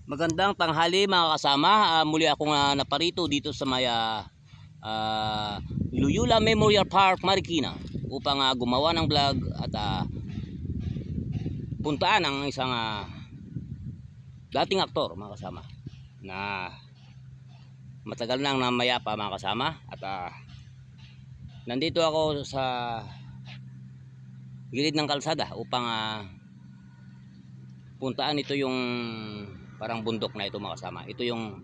Magandang tanghali mga kasama. Muli akong naparito dito sa may Loyola Memorial Park, Marikina upang gumawa ng vlog at puntaan ang isang dating aktor mga kasama na matagal nang namayapa mga kasama at nandito ako sa gilid ng kalsada upang puntaan ito yung parang bundok na ito mga kasama. Ito yung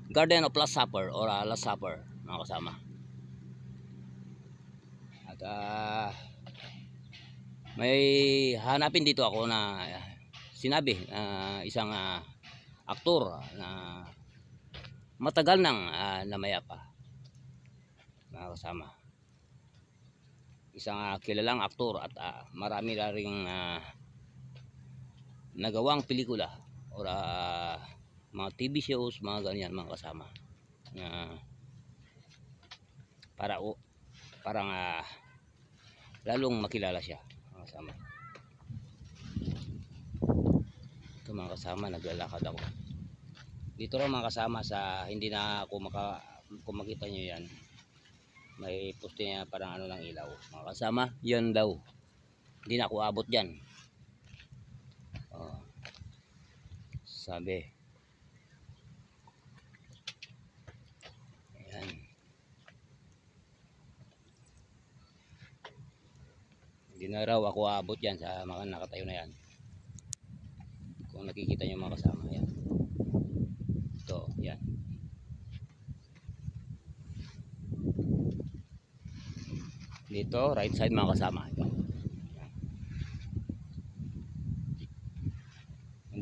Garden of Last Supper or Last Supper mga kasama. At may hanapin dito ako na sinabi isang aktor na matagal nang namayapa mga kasama. Isang kilalang aktor at marami na ring nagawang pelikula or mga TV shows, mga ganyan mga kasama na parang lalong makilala siya mga kasama. Ito mga kasama, naglalakad ako dito rin mga kasama sa hindi na ako kung makita nyo yan, may poste niya parang ano ng ilaw mga kasama, yan daw hindi na ako abot dyan. Sabi ayan, hindi na raw ako aabot yan sa mga nakatayo na yan. Kung nakikita nyo mga kasama, yan ito, yan dito right side mga kasama.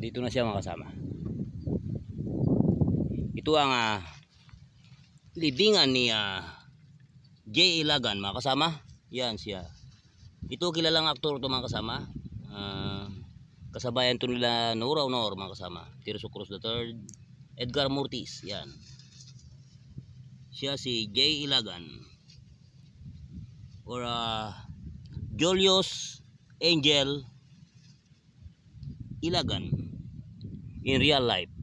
Dito na siya mga kasama. Ito ang libingan ni J. Ilagan mga kasama. Yan siya. Ito kilalang aktor to mga kasama. Kasabayan to nila Nora Honor mga kasama. Tirso Cruz III, Edgar Mortis. Yan. Siya si J. Ilagan or Julius Angel Ilagan in real life.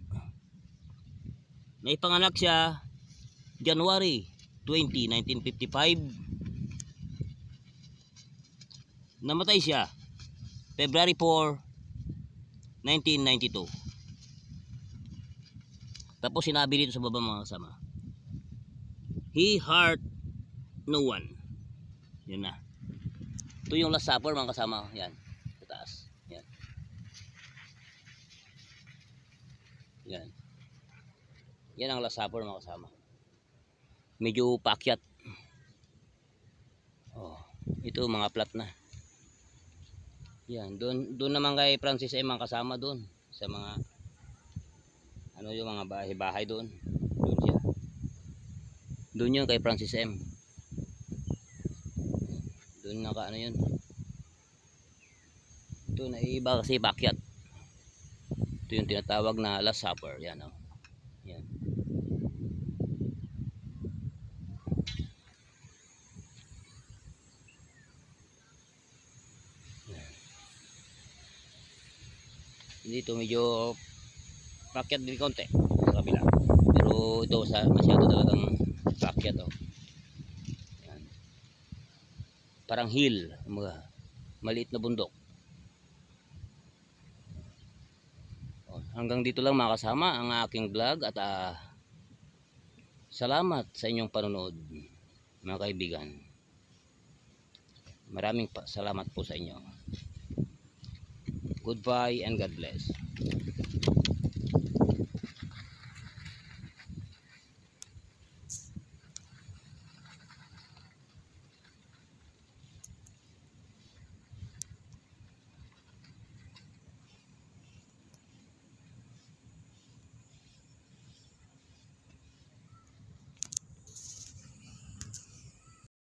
Naipanganak siya January 20, 1955. Namatay siya February 4, 1992. Tapos sinabi dito sa baba mga kasama, he hurt no one. Yun na. Ito yung Last Supper mga kasama. Yan. Sa taas. Yan. Yan. Yan ang Last Supper mga kasama. Medyo pakyat. Ito mga plat na. Yan, doon naman kay Francis M mga kasama doon sa mga ano yung mga bahay-bahay doon. Doon siya. Doon yun kay Francis M. Doon naka ano yun. Ito na iba kasi pakyat. Ito yung tinatawag na Last Supper. Yan o. Yan. Dito medyo pakyat din konti sa kabila. Pero ito masyado talagang pakyat o. Yan. Parang hill. Maliit na bundok. Hanggang dito lang mga kasama ang aking vlog at salamat sa inyong panonood mga kaibigan. Maraming salamat po sa inyo. Goodbye and God bless.